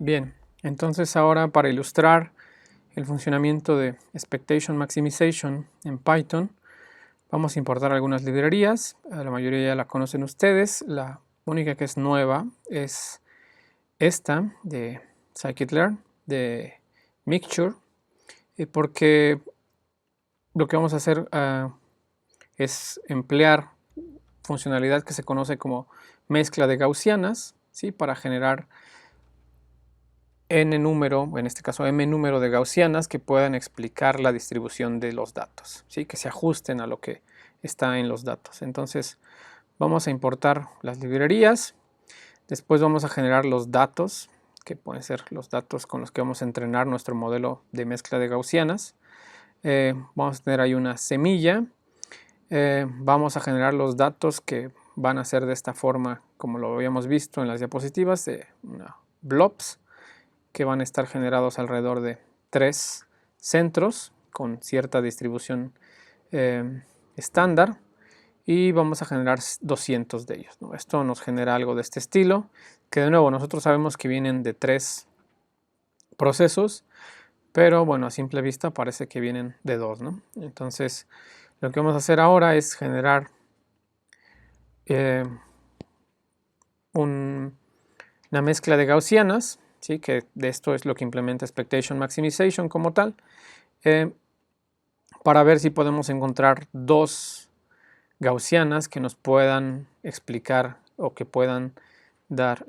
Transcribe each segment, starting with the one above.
Bien, entonces ahora para ilustrar el funcionamiento de Expectation Maximization en Python, vamos a importar algunas librerías. La mayoría ya la conocen ustedes. La única que es nueva es esta de scikit-learn, de Mixture, porque lo que vamos a hacer es emplear funcionalidad que se conoce como mezcla de gaussianas, ¿sí? Para generar n número, en este caso m número de gaussianas que puedan explicar la distribución de los datos, ¿sí? Que se ajusten a lo que está en los datos. Entonces vamos a importar las librerías, después vamos a generar los datos, que pueden ser los datos con los que vamos a entrenar nuestro modelo de mezcla de gaussianas. Vamos a tener ahí una semilla, vamos a generar los datos que van a ser de esta forma, como lo habíamos visto en las diapositivas, de blobs, que van a estar generados alrededor de 3 centros con cierta distribución estándar, y vamos a generar 200 de ellos, ¿no? Esto nos genera algo de este estilo, que de nuevo nosotros sabemos que vienen de 3 procesos, pero bueno, a simple vista parece que vienen de 2, ¿no? Entonces lo que vamos a hacer ahora es generar una mezcla de gaussianas, ¿sí? Que de esto es lo que implementa Expectation Maximization como tal, para ver si podemos encontrar 2 gaussianas que nos puedan explicar o que puedan dar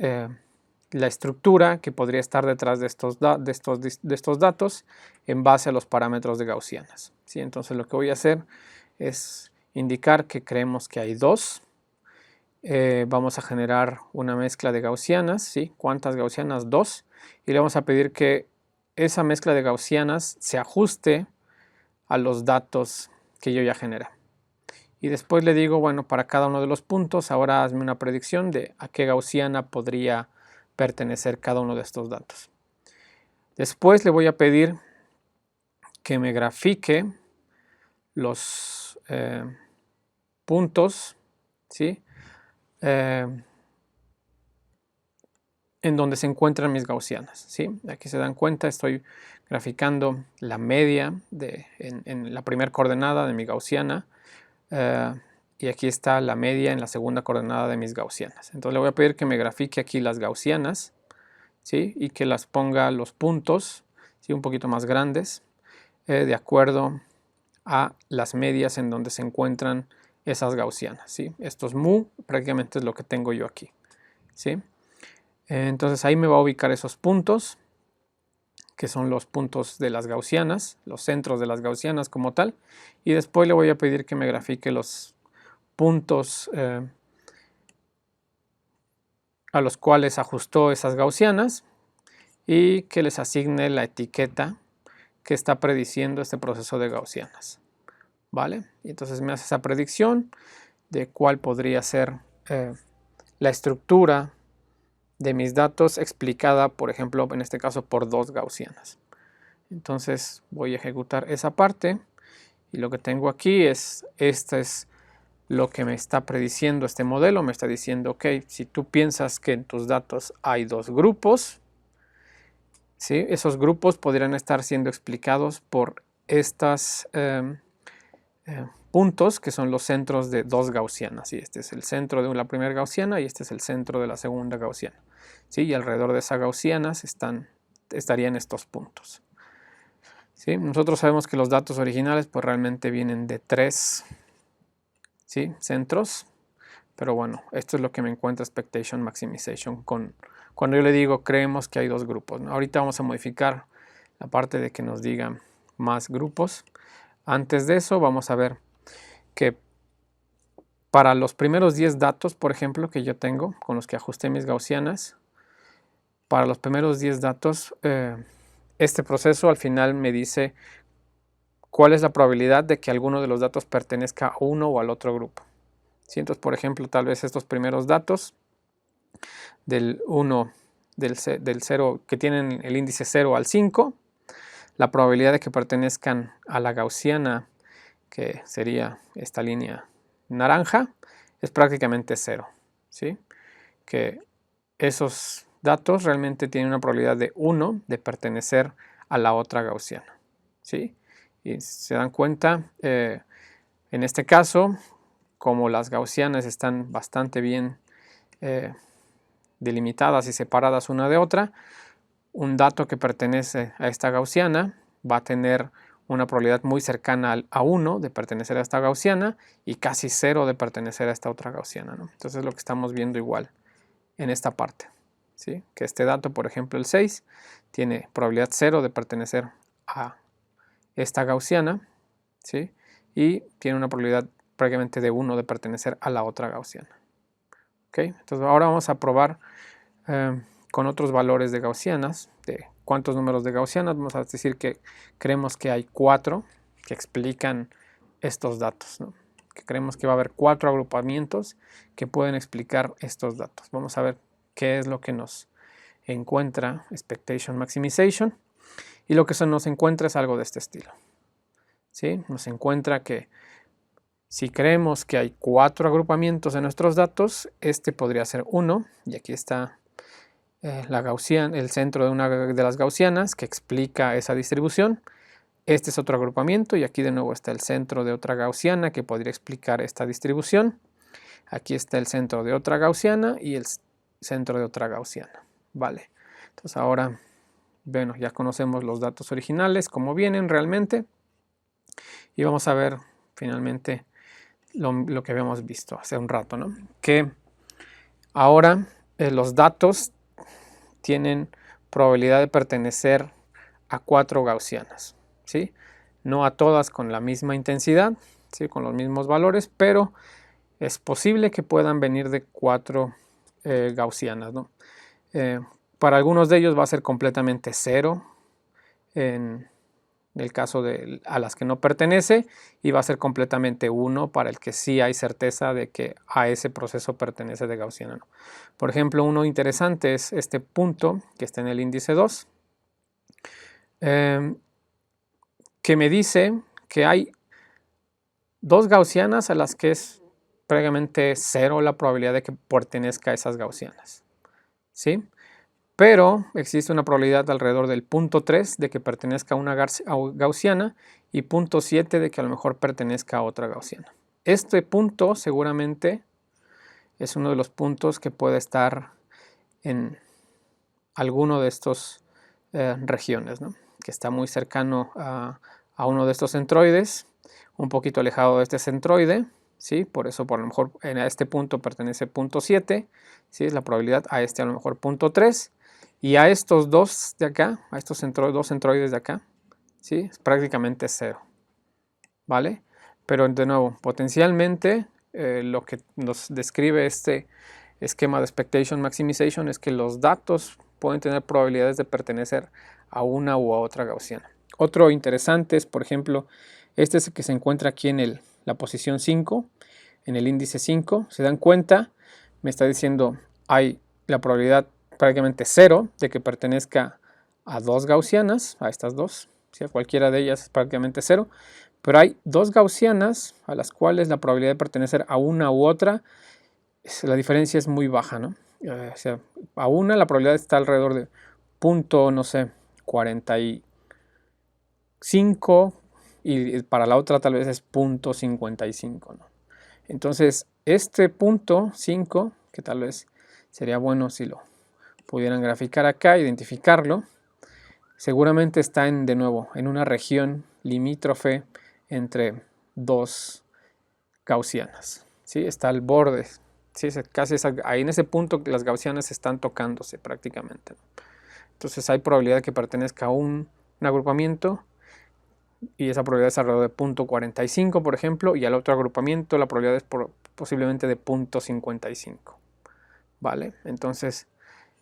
la estructura que podría estar detrás de estos datos en base a los parámetros de gaussianas, ¿sí? Entonces lo que voy a hacer es indicar que creemos que hay 2. Vamos a generar una mezcla de gaussianas, ¿sí? ¿Cuántas gaussianas? 2. Y le vamos a pedir que esa mezcla de gaussianas se ajuste a los datos que yo ya generé. Y después le digo, bueno, para cada uno de los puntos, ahora hazme una predicción de a qué gaussiana podría pertenecer cada uno de estos datos. Después le voy a pedir que me grafique los puntos, ¿sí? En donde se encuentran mis gaussianas, ¿sí? Aquí se dan cuenta, estoy graficando la media en la primera coordenada de mi gaussiana, y aquí está la media en la segunda coordenada de mis gaussianas. Entonces le voy a pedir que me grafique aquí las gaussianas, ¿sí? Y que las ponga los puntos, ¿sí? Un poquito más grandes, de acuerdo a las medias en donde se encuentran esas gaussianas, ¿sí? Estos mu prácticamente es lo que tengo yo aquí, ¿sí? Entonces ahí me va a ubicar esos puntos, que son los puntos de las gaussianas, los centros de las gaussianas como tal, y después le voy a pedir que me grafique los puntos a los cuales ajustó esas gaussianas y que les asigne la etiqueta que está prediciendo este proceso de gaussianas, ¿vale? Y entonces me hace esa predicción de cuál podría ser la estructura de mis datos explicada, por ejemplo, en este caso por 2 gaussianas. Entonces voy a ejecutar esa parte y lo que tengo aquí es, este es lo que me está prediciendo este modelo. Me está diciendo, ok, si tú piensas que en tus datos hay 2 grupos, ¿sí? Esos grupos podrían estar siendo explicados por estos puntos que son los centros de 2 gaussianas, y este es el centro de la primera gaussiana y este es el centro de la segunda gaussiana, ¿sí? Y alrededor de esas gaussianas estarían estos puntos, ¿sí? Nosotros sabemos que los datos originales pues realmente vienen de 3, ¿sí? Centros, pero bueno, esto es lo que me encuentra Expectation Maximization cuando yo le digo creemos que hay 2 grupos, ¿no? Ahorita vamos a modificar la parte de que nos digan más grupos. Antes de eso vamos a ver que para los primeros 10 datos, por ejemplo, que yo tengo, con los que ajusté mis gaussianas, para los primeros 10 datos, este proceso al final me dice cuál es la probabilidad de que alguno de los datos pertenezca a uno o al otro grupo, ¿sí? Entonces, por ejemplo, tal vez estos primeros datos del 1, del 0, que tienen el índice 0 al 5, la probabilidad de que pertenezcan a la gaussiana, que sería esta línea naranja, es prácticamente 0, ¿sí? Que esos datos realmente tienen una probabilidad de 1 de pertenecer a la otra gaussiana, ¿sí? Y se dan cuenta, en este caso, como las gaussianas están bastante bien delimitadas y separadas una de otra, un dato que pertenece a esta gaussiana va a tener una probabilidad muy cercana a 1 de pertenecer a esta gaussiana y casi 0 de pertenecer a esta otra gaussiana, ¿no? Entonces lo que estamos viendo igual en esta parte, ¿sí? Que este dato, por ejemplo el 6, tiene probabilidad 0 de pertenecer a esta gaussiana, ¿sí? Y tiene una probabilidad prácticamente de 1 de pertenecer a la otra gaussiana. ¿Ok? Entonces ahora vamos a probar con otros valores de gaussianas, de cuántos números de gaussianas. Vamos a decir que creemos que hay 4 que explican estos datos, ¿no? Que creemos que va a haber 4 agrupamientos que pueden explicar estos datos. Vamos a ver qué es lo que nos encuentra expectation maximization, y lo que se nos encuentra es algo de este estilo, ¿sí? Nos encuentra que si creemos que hay 4 agrupamientos de nuestros datos, este podría ser 1, y aquí está la gaussiana, el centro de una de las gaussianas que explica esa distribución. Este es otro agrupamiento y aquí de nuevo está el centro de otra gaussiana que podría explicar esta distribución. Aquí está el centro de otra gaussiana y el centro de otra gaussiana. Vale, entonces ahora, bueno, ya conocemos los datos originales, cómo vienen realmente, y vamos a ver finalmente lo que habíamos visto hace un rato, ¿no? Que ahora los datos tienen probabilidad de pertenecer a 4 gaussianas, ¿sí? No a todas con la misma intensidad, ¿sí? Con los mismos valores, pero es posible que puedan venir de 4 gaussianas, ¿no? Para algunos de ellos va a ser completamente 0 en el caso de a las que no pertenece, y va a ser completamente 1 para el que sí hay certeza de que a ese proceso pertenece de gaussiana, ¿no? Por ejemplo, uno interesante es este punto que está en el índice 2, que me dice que hay 2 gaussianas a las que es prácticamente 0 la probabilidad de que pertenezca a esas gaussianas, ¿sí? Pero existe una probabilidad alrededor del 0.3 de que pertenezca a una gaussiana y 0.7 de que a lo mejor pertenezca a otra gaussiana. Este punto seguramente es uno de los puntos que puede estar en alguno de estos regiones, ¿no? Que está muy cercano a uno de estos centroides, un poquito alejado de este centroide, ¿sí? Por eso por lo mejor en este punto pertenece 0.7, ¿sí? Es la probabilidad, a este a lo mejor 0.3, y a estos dos de acá, a estos dos centroides de acá, ¿sí? Es prácticamente 0, ¿vale? Pero de nuevo, potencialmente lo que nos describe este esquema de expectation maximization es que los datos pueden tener probabilidades de pertenecer a una u a otra gaussiana. Otro interesante es, por ejemplo, este es el que se encuentra aquí en la posición 5, en el índice 5. ¿Se dan cuenta? Me está diciendo, hay la probabilidad prácticamente 0 de que pertenezca a 2 gaussianas, a estas dos, ¿sí? A cualquiera de ellas es prácticamente 0, pero hay 2 gaussianas a las cuales la probabilidad de pertenecer a una u otra, la diferencia es muy baja, ¿no? O sea, a una la probabilidad está alrededor de punto, no sé, 45, y para la otra tal vez es 0.55, ¿no? Entonces, este punto 5, que tal vez sería bueno si lo pudieran graficar acá, identificarlo, seguramente está de nuevo en una región limítrofe entre 2 gaussianas, ¿sí? Está al borde, ¿sí? Casi ahí en ese punto que las gaussianas están tocándose prácticamente, ¿no? Entonces hay probabilidad de que pertenezca a un agrupamiento, y esa probabilidad es alrededor de 0.45, por ejemplo, y al otro agrupamiento la probabilidad es posiblemente de 0.55, ¿vale? Entonces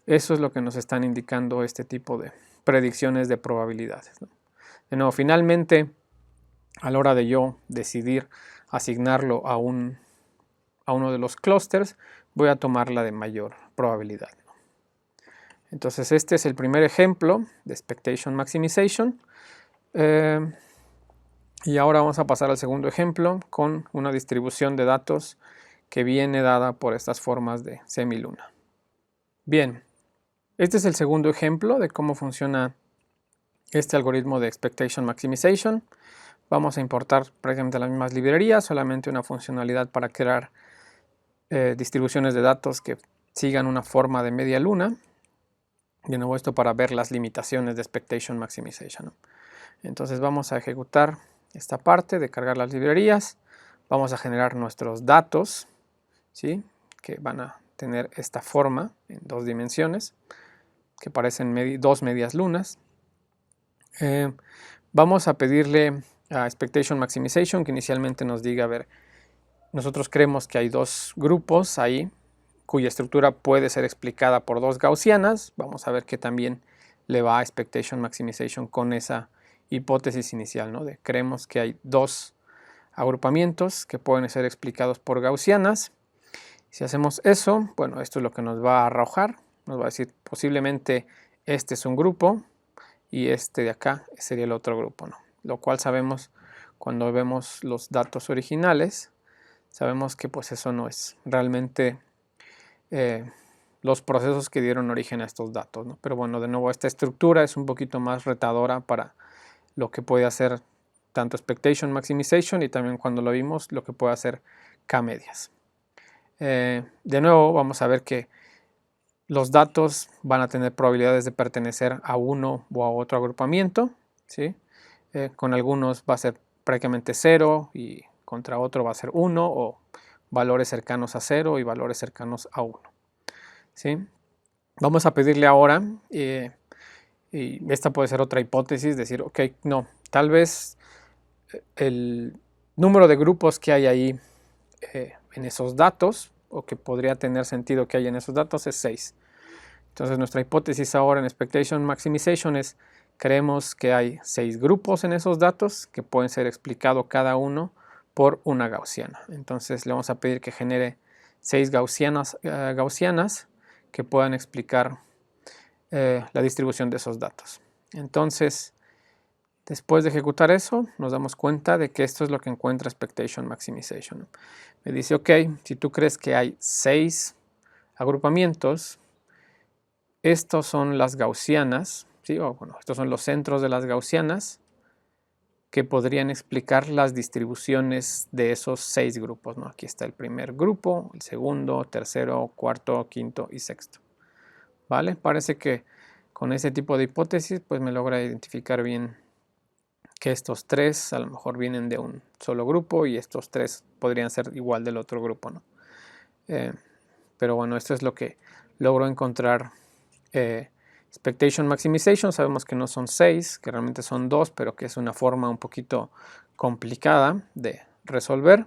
eso es lo que nos están indicando este tipo de predicciones de probabilidades, ¿no? De nuevo, finalmente, a la hora de yo decidir asignarlo a uno de los clústeres, voy a tomar la de mayor probabilidad, ¿no? Entonces este es el primer ejemplo de expectation maximization. Y ahora vamos a pasar al segundo ejemplo con una distribución de datos que viene dada por estas formas de semiluna. Bien, Este es el segundo ejemplo de cómo funciona este algoritmo de Expectation Maximization. Vamos a importar prácticamente las mismas librerías, solamente una funcionalidad para crear distribuciones de datos que sigan una forma de media luna. De nuevo, esto para ver las limitaciones de Expectation Maximization, ¿no? Entonces vamos a ejecutar esta parte de cargar las librerías. Vamos a generar nuestros datos, ¿sí?, que van a tener esta forma en 2 dimensiones, que parecen dos medias lunas. Vamos a pedirle a Expectation Maximization que inicialmente nos diga, a ver, nosotros creemos que hay 2 grupos ahí, cuya estructura puede ser explicada por 2 gaussianas. Vamos a ver que también le va a Expectation Maximization con esa hipótesis inicial, ¿no? De creemos que hay 2 agrupamientos que pueden ser explicados por gaussianas. Si hacemos eso, bueno, esto es lo que nos va a arrojar. Nos va a decir posiblemente este es un grupo y este de acá sería el otro grupo, ¿no? Lo cual sabemos cuando vemos los datos originales, sabemos que pues eso no es realmente los procesos que dieron origen a estos datos, ¿no? Pero bueno, de nuevo esta estructura es un poquito más retadora para lo que puede hacer tanto Expectation Maximization y también cuando lo vimos lo que puede hacer K-medias. De nuevo vamos a ver que los datos van a tener probabilidades de pertenecer a uno o a otro agrupamiento, ¿sí? Con algunos va a ser prácticamente 0 y contra otro va a ser 1, o valores cercanos a 0 y valores cercanos a 1. ¿Sí? Vamos a pedirle ahora, y esta puede ser otra hipótesis, decir, ok, no, tal vez el número de grupos que hay ahí en esos datos, o que podría tener sentido que hay en esos datos, es 6. Entonces nuestra hipótesis ahora en Expectation Maximization es, creemos que hay 6 grupos en esos datos que pueden ser explicados cada uno por una gaussiana. Entonces le vamos a pedir que genere 6 gaussianas que puedan explicar la distribución de esos datos. Entonces, después de ejecutar eso, nos damos cuenta de que esto es lo que encuentra Expectation Maximization. Me dice, ok, si tú crees que hay 6 agrupamientos, estos son las gaussianas, ¿sí? O bueno, estos son los centros de las gaussianas que podrían explicar las distribuciones de esos 6 grupos, ¿no? Aquí está el primer grupo, el segundo, tercero, cuarto, quinto y sexto. ¿Vale? Parece que con ese tipo de hipótesis pues me logra identificar bien que estos 3 a lo mejor vienen de un solo grupo y estos 3 podrían ser igual del otro grupo, ¿no? Pero bueno, esto es lo que logro encontrar. Expectation Maximization, sabemos que no son 6, que realmente son 2, pero que es una forma un poquito complicada de resolver,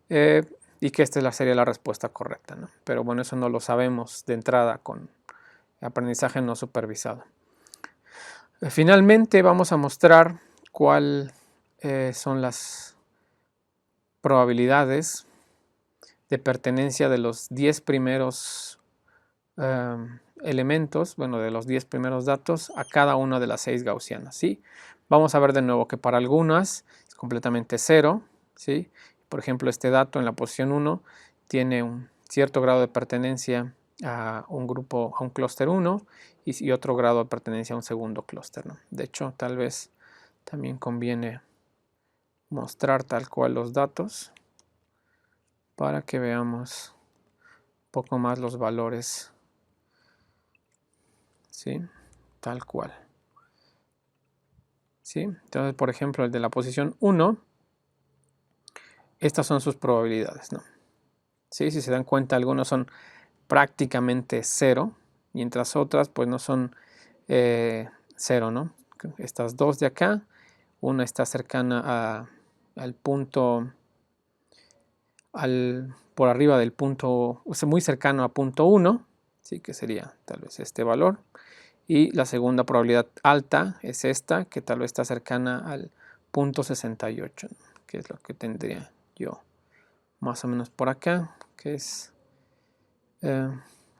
y que esta sería la respuesta correcta, ¿no? Pero bueno, eso no lo sabemos de entrada con aprendizaje no supervisado. Finalmente vamos a mostrar cuáles son las probabilidades de pertenencia de los 10 primeros elementos, bueno, de los 10 primeros datos a cada una de las 6 gaussianas, ¿sí? Vamos a ver de nuevo que para algunas es completamente 0, ¿sí? Por ejemplo, este dato en la posición 1 tiene un cierto grado de pertenencia a un grupo, a un clúster 1 y otro grado de pertenencia a un segundo clúster, ¿no? De hecho, tal vez también conviene mostrar tal cual los datos para que veamos un poco más los valores, ¿sí? Tal cual. ¿Sí? Entonces, por ejemplo, el de la posición 1, estas son sus probabilidades, ¿no? ¿Sí? Si se dan cuenta, algunos son prácticamente 0, mientras otras pues no son 0, ¿no? Estas dos de acá, una está cercana al punto, por arriba del punto, o sea, muy cercano a punto 1, ¿sí? Que sería tal vez este valor. Y la segunda probabilidad alta es esta, que tal vez está cercana al punto 68, que es lo que tendría yo más o menos por acá, que es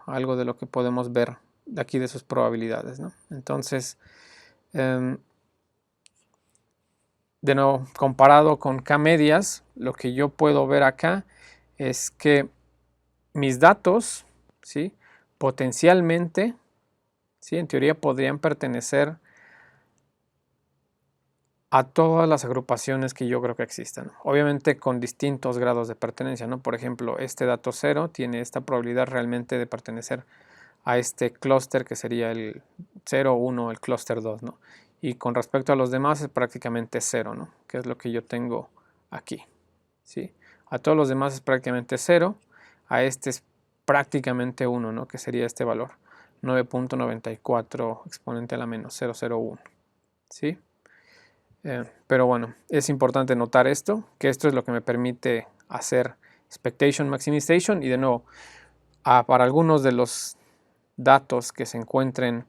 algo de lo que podemos ver de aquí de sus probabilidades, ¿no? Entonces, de nuevo, comparado con K-medias, lo que yo puedo ver acá es que mis datos, ¿sí?, potencialmente ¿sí? En teoría podrían pertenecer a todas las agrupaciones que yo creo que existan. Obviamente con distintos grados de pertenencia, ¿no? Por ejemplo, este dato 0 tiene esta probabilidad realmente de pertenecer a este clúster que sería el 0, 1, el clúster 2, ¿no? Y con respecto a los demás es prácticamente 0, ¿no? Que es lo que yo tengo aquí, ¿sí? A todos los demás es prácticamente 0, a este es prácticamente 1, ¿no? Que sería este valor, 9.94 exponente a la menos 001, ¿sí? Pero bueno, es importante notar esto, que esto es lo que me permite hacer expectation maximization y de nuevo, para algunos de los datos que se encuentren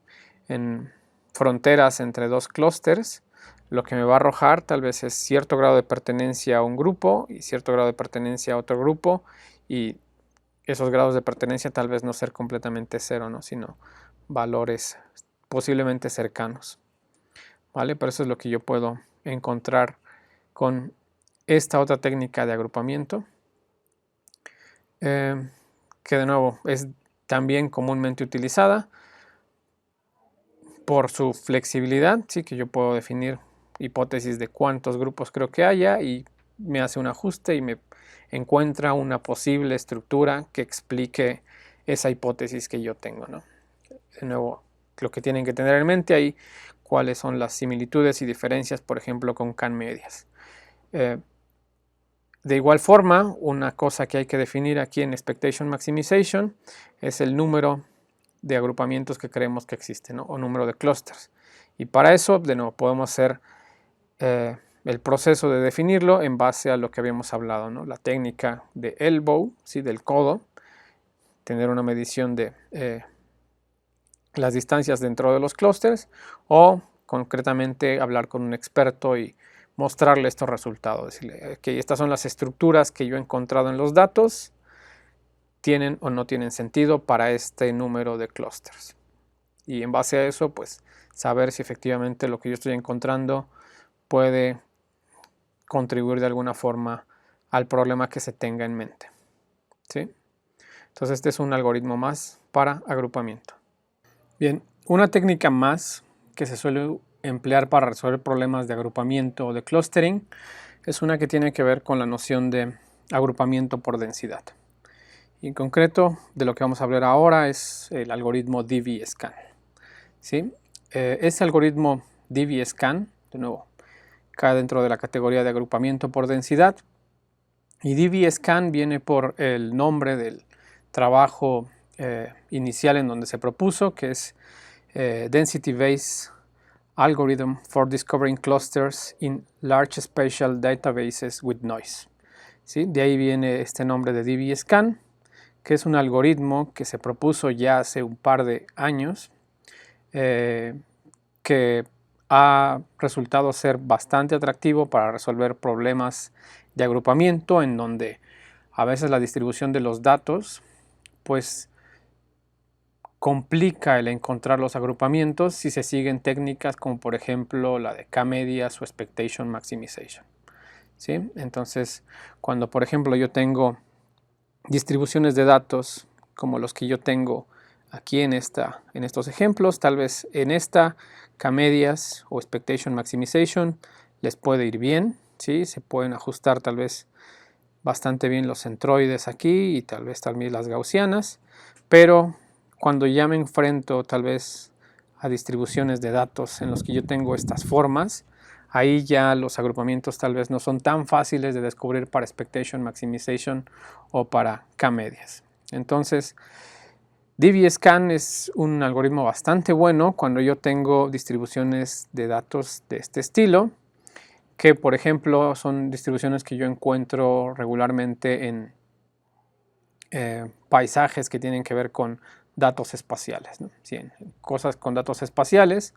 en fronteras entre dos clústeres, lo que me va a arrojar tal vez es cierto grado de pertenencia a un grupo y cierto grado de pertenencia a otro grupo, y esos grados de pertenencia tal vez no ser completamente cero, ¿no? Sino valores posiblemente cercanos, ¿vale? Pero eso es lo que yo puedo encontrar con esta otra técnica de agrupamiento, que de nuevo es también comúnmente utilizada por su flexibilidad, sí, que yo puedo definir hipótesis de cuántos grupos creo que haya y me hace un ajuste y me encuentra una posible estructura que explique esa hipótesis que yo tengo, ¿no? De nuevo, lo que tienen que tener en mente ahí, cuáles son las similitudes y diferencias, por ejemplo, con CAN-medias. De igual forma, una cosa que hay que definir aquí en Expectation Maximization es el número de agrupamientos que creemos que existen, ¿no? O número de clusters. Y para eso, de nuevo, podemos hacer el proceso de definirlo en base a lo que habíamos hablado, ¿no? La técnica de elbow, ¿sí? Del codo, tener una medición de las distancias dentro de los clusters, o concretamente hablar con un experto y mostrarle estos resultados, decirle que estas son las estructuras que yo he encontrado en los datos, tienen o no tienen sentido para este número de clusters. Y en base a eso, pues saber si efectivamente lo que yo estoy encontrando puede contribuir de alguna forma al problema que se tenga en mente, ¿sí? Entonces este es un algoritmo más para agrupamiento. Bien, una técnica más que se suele emplear para resolver problemas de agrupamiento o de clustering es una que tiene que ver con la noción de agrupamiento por densidad. Y en concreto, de lo que vamos a hablar ahora es el algoritmo DV-Scan, ¿sí? Este algoritmo DV-Scan, de nuevo, cae dentro de la categoría de agrupamiento por densidad. Y DV-Scan viene por el nombre del trabajo inicial en donde se propuso, que es Density Based Algorithm for Discovering Clusters in Large Spatial Databases with Noise, ¿sí? De ahí viene este nombre de DV-Scan, que es un algoritmo que se propuso ya hace un par de años, que ha resultado ser bastante atractivo para resolver problemas de agrupamiento en donde a veces la distribución de los datos pues complica el encontrar los agrupamientos si se siguen técnicas como por ejemplo la de K-medias o Expectation Maximization, ¿sí? Entonces, cuando por ejemplo yo tengo distribuciones de datos como los que yo tengo aquí en estos ejemplos, tal vez en esta K-medias o Expectation Maximization les puede ir bien, ¿sí? Se pueden ajustar tal vez bastante bien los centroides aquí y tal vez también las gaussianas, pero cuando ya me enfrento tal vez a distribuciones de datos en los que yo tengo estas formas, ahí ya los agrupamientos tal vez no son tan fáciles de descubrir para Expectation Maximization o para K-medias. Entonces, DV-Scan es un algoritmo bastante bueno cuando yo tengo distribuciones de datos de este estilo, que por ejemplo son distribuciones que yo encuentro regularmente en paisajes que tienen que ver con datos espaciales, ¿no? Sí, en cosas con datos espaciales,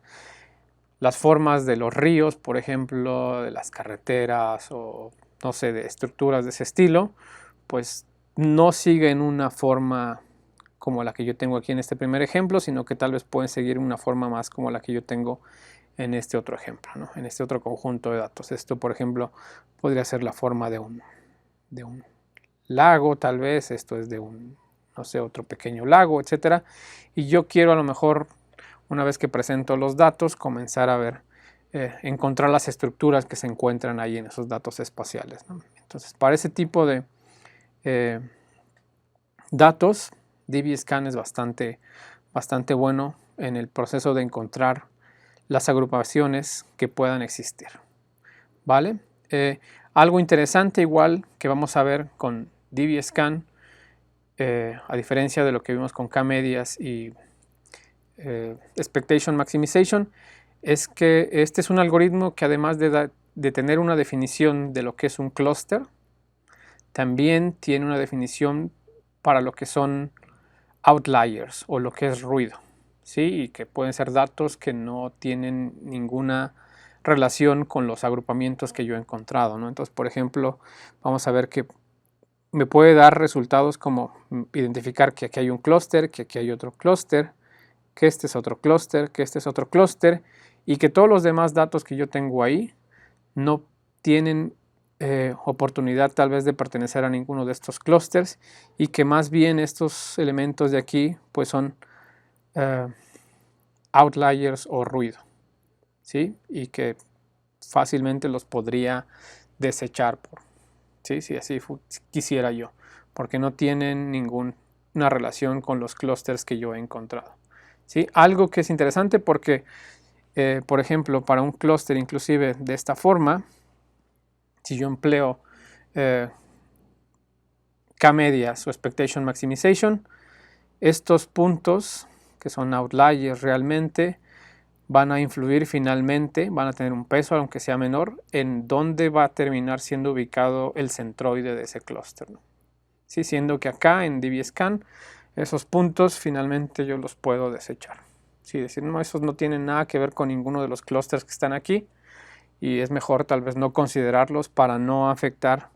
las formas de los ríos, por ejemplo, de las carreteras o no sé, de estructuras de ese estilo, pues no siguen una forma como la que yo tengo aquí en este primer ejemplo, sino que tal vez pueden seguir una forma más como la que yo tengo en este otro ejemplo, ¿no? En este otro conjunto de datos. Esto, por ejemplo, podría ser la forma de un lago, tal vez. Esto es de un, no sé, otro pequeño lago, etcétera. Y yo quiero a lo mejor una vez que presento los datos, comenzar a ver, encontrar las estructuras que se encuentran ahí en esos datos espaciales, ¿no? Entonces, para ese tipo de datos, DBSCAN es bastante bueno en el proceso de encontrar las agrupaciones que puedan existir, ¿vale? Algo interesante igual que vamos a ver con DBSCAN, a diferencia de lo que vimos con K-medias y Expectation Maximization, es que este es un algoritmo que además de tener una definición de lo que es un clúster, también tiene una definición para lo que son outliers o lo que es ruido, ¿sí? Y que pueden ser datos que no tienen ninguna relación con los agrupamientos que yo he encontrado, ¿no? Entonces, por ejemplo, vamos a ver que me puede dar resultados como identificar que aquí hay un clúster, que aquí hay otro clúster, que este es otro clúster, que este es otro clúster, y que todos los demás datos que yo tengo ahí no tienen oportunidad tal vez de pertenecer a ninguno de estos clústeres, y que más bien estos elementos de aquí pues son outliers o ruido, ¿sí? Y que fácilmente los podría desechar, ¿sí? Si así quisiera yo, porque no tienen ninguna relación con los clústeres que yo he encontrado, ¿sí? Algo que es interesante porque, por ejemplo, para un clúster inclusive de esta forma, si yo empleo K-medias o Expectation Maximization, estos puntos que son outliers realmente van a influir finalmente, van a tener un peso aunque sea menor, en dónde va a terminar siendo ubicado el centroide de ese clúster, ¿no? Sí, siendo que acá en DBSCAN esos puntos finalmente yo los puedo desechar. Sí, decir, no, esos no tienen nada que ver con ninguno de los clústeres que están aquí, y es mejor tal vez no considerarlos para no afectar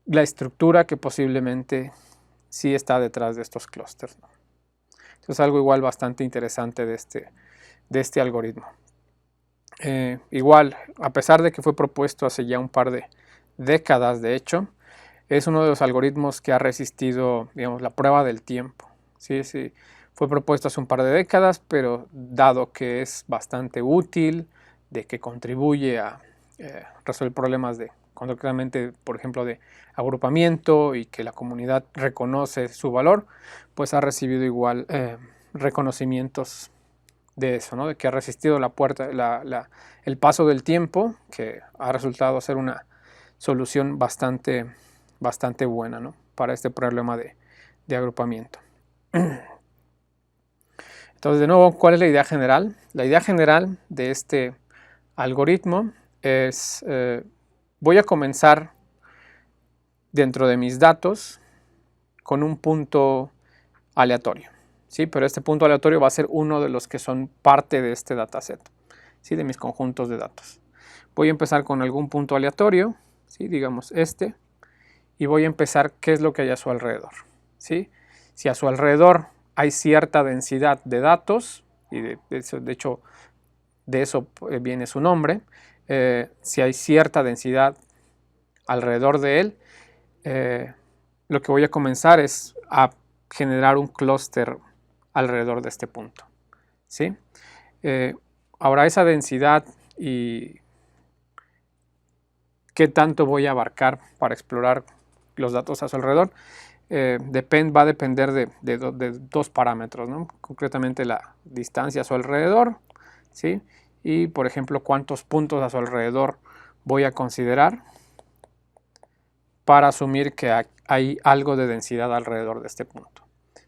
la estructura que posiblemente sí está detrás de estos clústeres, ¿no? Eso es algo igual bastante interesante de este algoritmo. Igual, a pesar de que fue propuesto hace ya un par de décadas, de hecho, es uno de los algoritmos que ha resistido, digamos, la prueba del tiempo. Sí, sí, fue propuesto hace un par de décadas, pero dado que es bastante útil, de que contribuye a resolver problemas de, concretamente, por ejemplo, de agrupamiento, y que la comunidad reconoce su valor, pues ha recibido igual reconocimientos de eso, ¿no? De que ha resistido el paso del tiempo, que ha resultado ser una solución bastante buena, ¿no? Para este problema de agrupamiento. Entonces, de nuevo, ¿cuál es la idea general? La idea general de este algoritmo es, voy a comenzar dentro de mis datos con un punto aleatorio, ¿sí? Pero este punto aleatorio va a ser uno de los que son parte de este dataset, ¿sí? De mis conjuntos de datos. Voy a empezar con algún punto aleatorio, ¿sí? Digamos este, y voy a empezar qué es lo que hay a su alrededor, ¿sí? Si a su alrededor hay cierta densidad de datos, y de hecho de eso viene su nombre, si hay cierta densidad alrededor de él, lo que voy a comenzar es a generar un clúster alrededor de este punto, ¿sí? Ahora, esa densidad y qué tanto voy a abarcar para explorar los datos a su alrededor va a depender de dos parámetros, ¿no? Concretamente la distancia a su alrededor, ¿sí? Y, por ejemplo, cuántos puntos a su alrededor voy a considerar para asumir que hay algo de densidad alrededor de este punto.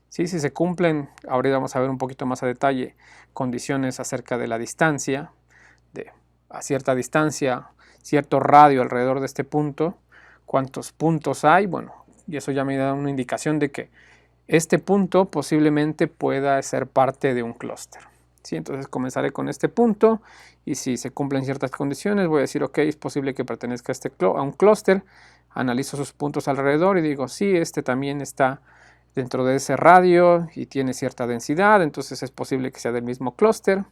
¿Sí? Si se cumplen, ahorita vamos a ver un poquito más a detalle, condiciones acerca de la distancia, a cierta distancia, cierto radio alrededor de este punto, cuántos puntos hay, bueno, y eso ya me da una indicación de que este punto posiblemente pueda ser parte de un clúster, ¿sí? Entonces comenzaré con este punto, y si se cumplen ciertas condiciones voy a decir, ok, es posible que pertenezca a un clúster, analizo sus puntos alrededor y digo, sí, este también está dentro de ese radio y tiene cierta densidad, entonces es posible que sea del mismo clúster,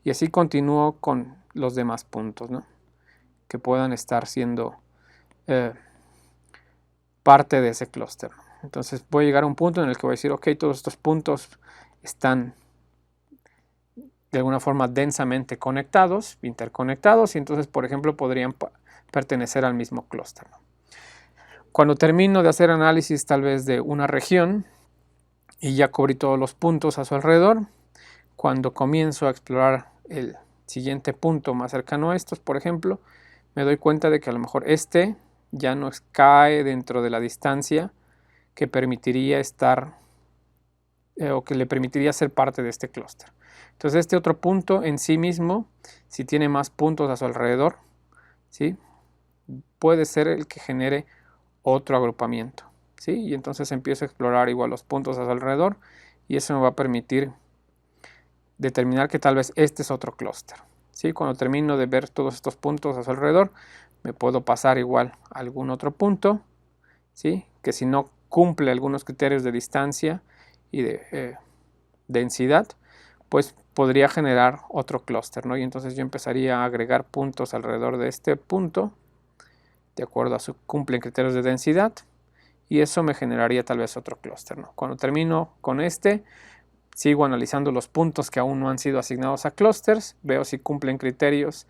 y así continúo con los demás puntos, ¿no? Que puedan estar siendo parte de ese clúster. Entonces voy a llegar a un punto en el que voy a decir, ok, todos estos puntos están de alguna forma densamente conectados, interconectados, y entonces, por ejemplo, podrían pertenecer al mismo clúster, ¿no? Cuando termino de hacer análisis tal vez de una región y ya cubrí todos los puntos a su alrededor, cuando comienzo a explorar el siguiente punto más cercano a estos, por ejemplo, me doy cuenta de que a lo mejor este ya no cae dentro de la distancia que permitiría estar o que le permitiría ser parte de este clúster. Entonces este otro punto en sí mismo, si tiene más puntos a su alrededor, ¿sí?, puede ser el que genere otro agrupamiento, ¿sí? Y entonces empiezo a explorar igual los puntos a su alrededor y eso me va a permitir determinar que tal vez este es otro clúster, ¿sí? Cuando termino de ver todos estos puntos a su alrededor, me puedo pasar igual a algún otro punto, ¿sí?, que si no cumple algunos criterios de distancia y de densidad, pues podría generar otro clúster, ¿no? Y entonces yo empezaría a agregar puntos alrededor de este punto, de acuerdo a su cumplen criterios de densidad, y eso me generaría tal vez otro clúster, ¿no? Cuando termino con este, sigo analizando los puntos que aún no han sido asignados a clústeres, veo si cumplen criterios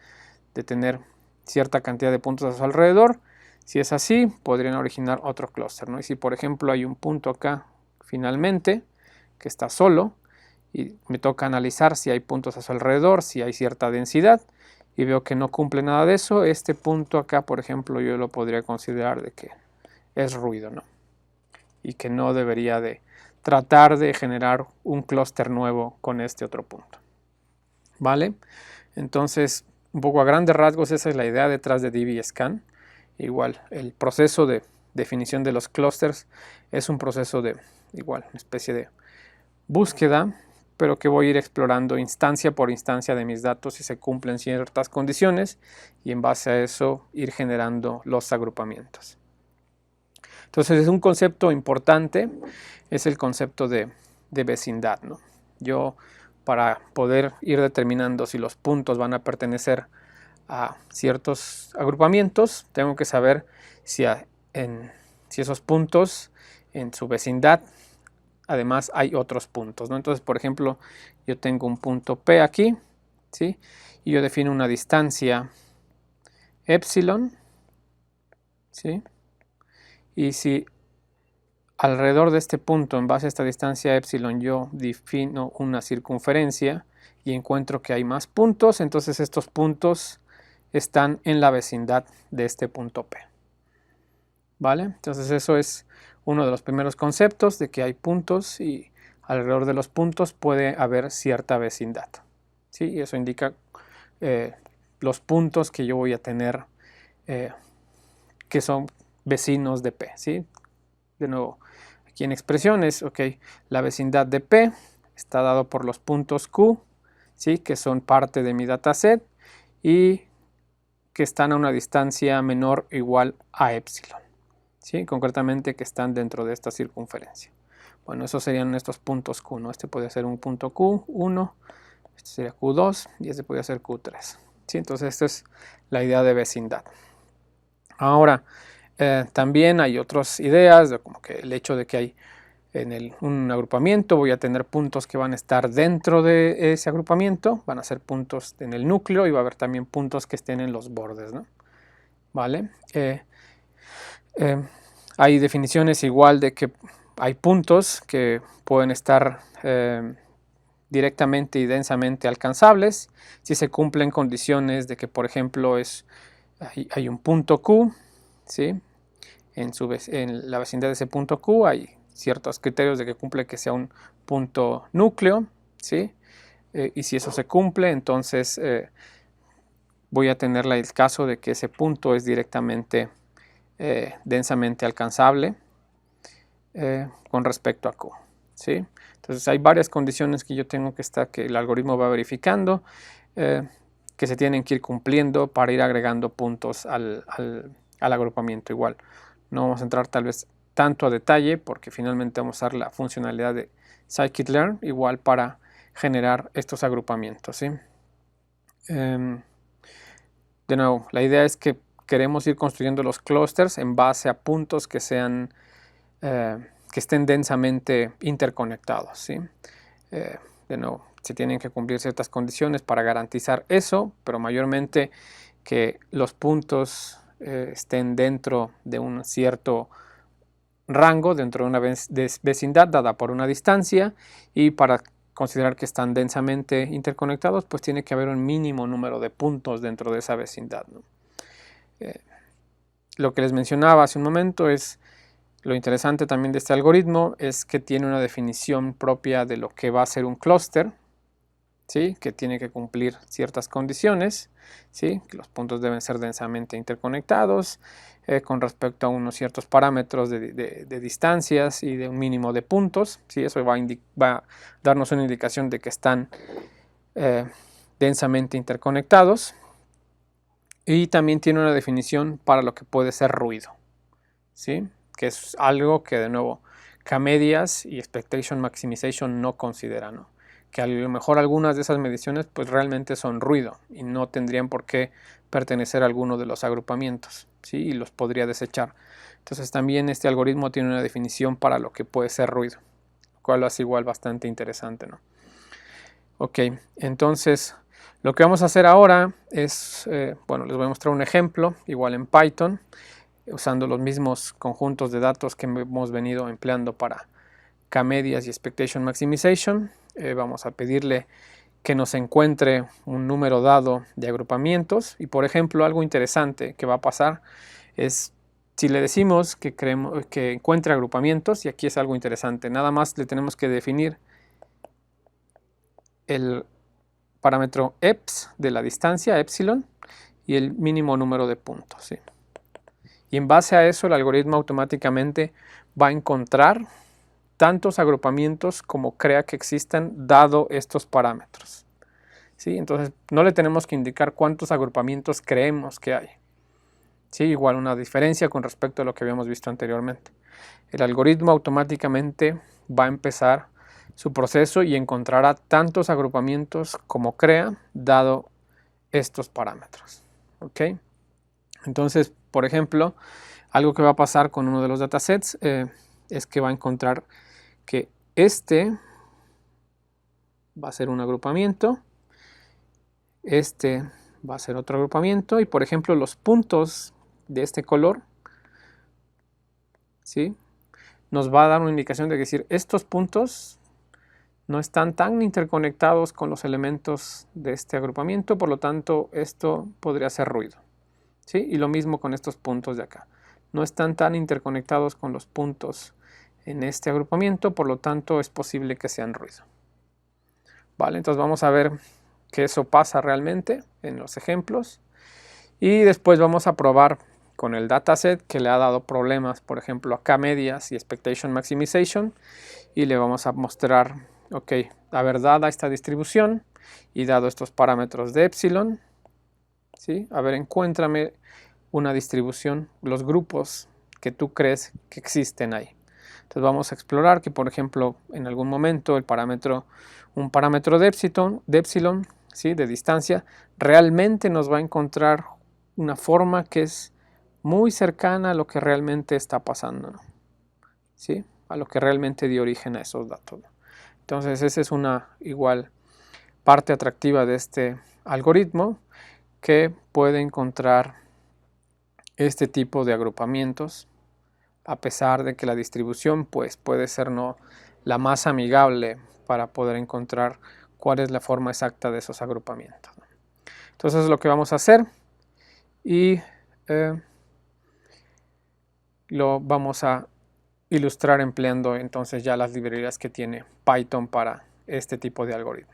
de tener cierta cantidad de puntos a su alrededor. Si es así, podrían originar otro clúster, ¿no? Y si por ejemplo hay un punto acá finalmente que está solo y me toca analizar si hay puntos a su alrededor, si hay cierta densidad, y veo que no cumple nada de eso, este punto acá, por ejemplo, yo lo podría considerar de que es ruido, ¿no? Y que no debería de tratar de generar un clúster nuevo con este otro punto, ¿vale? Entonces, un poco a grandes rasgos, esa es la idea detrás de DBScan. Igual, el proceso de definición de los clústeres es un proceso de, igual, una especie de búsqueda, pero que voy a ir explorando instancia por instancia de mis datos si se cumplen ciertas condiciones y en base a eso ir generando los agrupamientos. Entonces es un concepto importante, es el concepto de vecindad, ¿no? Yo, para poder ir determinando si los puntos van a pertenecer a ciertos agrupamientos, tengo que saber si esos puntos en su vecindad además hay otros puntos, ¿no? Entonces, por ejemplo, yo tengo un punto P aquí, ¿sí?, y yo defino una distancia epsilon, ¿sí?, y si alrededor de este punto, en base a esta distancia epsilon, yo defino una circunferencia y encuentro que hay más puntos, entonces estos puntos están en la vecindad de este punto P, ¿vale? Entonces eso es uno de los primeros conceptos, de que hay puntos y alrededor de los puntos puede haber cierta vecindad, ¿sí? Y eso indica los puntos que yo voy a tener que son vecinos de P, ¿sí? De nuevo, aquí en expresiones, ok, la vecindad de P está dado por los puntos Q, ¿sí?, que son parte de mi dataset y que están a una distancia menor o igual a epsilon, ¿sí?, concretamente que están dentro de esta circunferencia. Bueno, esos serían estos puntos Q, ¿no? Este puede ser un punto Q1, este sería Q2 y este puede ser Q3, ¿sí? Entonces esta es la idea de vecindad. Ahora, también hay otras ideas, de como que el hecho de que hay en un agrupamiento voy a tener puntos que van a estar dentro de ese agrupamiento, van a ser puntos en el núcleo y va a haber también puntos que estén en los bordes, ¿no? ¿Vale? Hay definiciones igual de que hay puntos que pueden estar directamente y densamente alcanzables si se cumplen condiciones de que, por ejemplo, hay un punto Q, ¿sí? En la vecindad de ese punto Q hay ciertos criterios de que cumple que sea un punto núcleo, ¿sí? Y si eso se cumple, entonces voy a tener el caso de que ese punto es directamente densamente alcanzable con respecto a Q, ¿sí? Entonces hay varias condiciones que yo tengo que el algoritmo va verificando, que se tienen que ir cumpliendo para ir agregando puntos al agrupamiento. Igual no vamos a entrar tal vez tanto a detalle porque finalmente vamos a usar la funcionalidad de scikit-learn igual para generar estos agrupamientos, ¿sí? De nuevo, la idea es que queremos ir construyendo los clústeres en base a puntos que estén densamente interconectados, ¿sí? De nuevo, se tienen que cumplir ciertas condiciones para garantizar eso, pero mayormente que los puntos estén dentro de un cierto rango, dentro de una vecindad dada por una distancia, y para considerar que están densamente interconectados, pues tiene que haber un mínimo número de puntos dentro de esa vecindad, ¿no? Lo que les mencionaba hace un momento es lo interesante también de este algoritmo, es que tiene una definición propia de lo que va a ser un clúster, ¿sí? Que tiene que cumplir ciertas condiciones, ¿sí? Que los puntos deben ser densamente interconectados con respecto a unos ciertos parámetros de distancias y de un mínimo de puntos, ¿sí? Eso va a darnos una indicación de que están densamente interconectados, y también tiene una definición para lo que puede ser ruido, ¿sí? Que es algo que de nuevo K-medias y Expectation Maximization no consideran, ¿no? Que a lo mejor algunas de esas mediciones pues realmente son ruido y no tendrían por qué pertenecer a alguno de los agrupamientos, ¿sí? Y los podría desechar. Entonces también este algoritmo tiene una definición para lo que puede ser ruido, lo cual lo hace igual bastante interesante, ¿no? Ok, entonces lo que vamos a hacer ahora es, bueno, les voy a mostrar un ejemplo, igual en Python, usando los mismos conjuntos de datos que hemos venido empleando para K-medias y Expectation Maximization. Vamos a pedirle que nos encuentre un número dado de agrupamientos, y por ejemplo algo interesante que va a pasar es si le decimos que encuentre agrupamientos, y aquí es algo interesante, nada más le tenemos que definir el parámetro EPS de la distancia, epsilon, y el mínimo número de puntos, ¿sí? Y en base a eso el algoritmo automáticamente va a encontrar tantos agrupamientos como crea que existan dado estos parámetros, ¿sí? Entonces no le tenemos que indicar cuántos agrupamientos creemos que hay, ¿sí? Igual una diferencia con respecto a lo que habíamos visto anteriormente. El algoritmo automáticamente va a empezar su proceso y encontrará tantos agrupamientos como crea dado estos parámetros, ¿ok? Entonces, por ejemplo, algo que va a pasar con uno de los datasets es que va a encontrar que este va a ser un agrupamiento, este va a ser otro agrupamiento, y por ejemplo los puntos de este color, ¿sí? Nos va a dar una indicación de decir estos puntos no están tan interconectados con los elementos de este agrupamiento, por lo tanto esto podría ser ruido, ¿sí? Y lo mismo con estos puntos de acá, no están tan interconectados con los puntos en este agrupamiento, por lo tanto es posible que sean ruido. Vale, entonces vamos a ver que eso pasa realmente en los ejemplos, y después vamos a probar con el dataset que le ha dado problemas, por ejemplo a K-medias y Expectation Maximization, y le vamos a mostrar, ok, la verdad a esta distribución y dado estos parámetros de epsilon, ¿sí? A ver, encuéntrame una distribución, los grupos que tú crees que existen ahí. Entonces vamos a explorar que, por ejemplo, en algún momento un parámetro de epsilon, ¿sí? De distancia, realmente nos va a encontrar una forma que es muy cercana a lo que realmente está pasando, ¿no? ¿Sí? A lo que realmente dio origen a esos datos, ¿no? Entonces esa es una igual parte atractiva de este algoritmo, que puede encontrar este tipo de agrupamientos a pesar de que la distribución pues puede ser no la más amigable para poder encontrar cuál es la forma exacta de esos agrupamientos. Entonces es lo que vamos a hacer, y lo vamos a ilustrar empleando entonces ya las librerías que tiene Python para este tipo de algoritmo.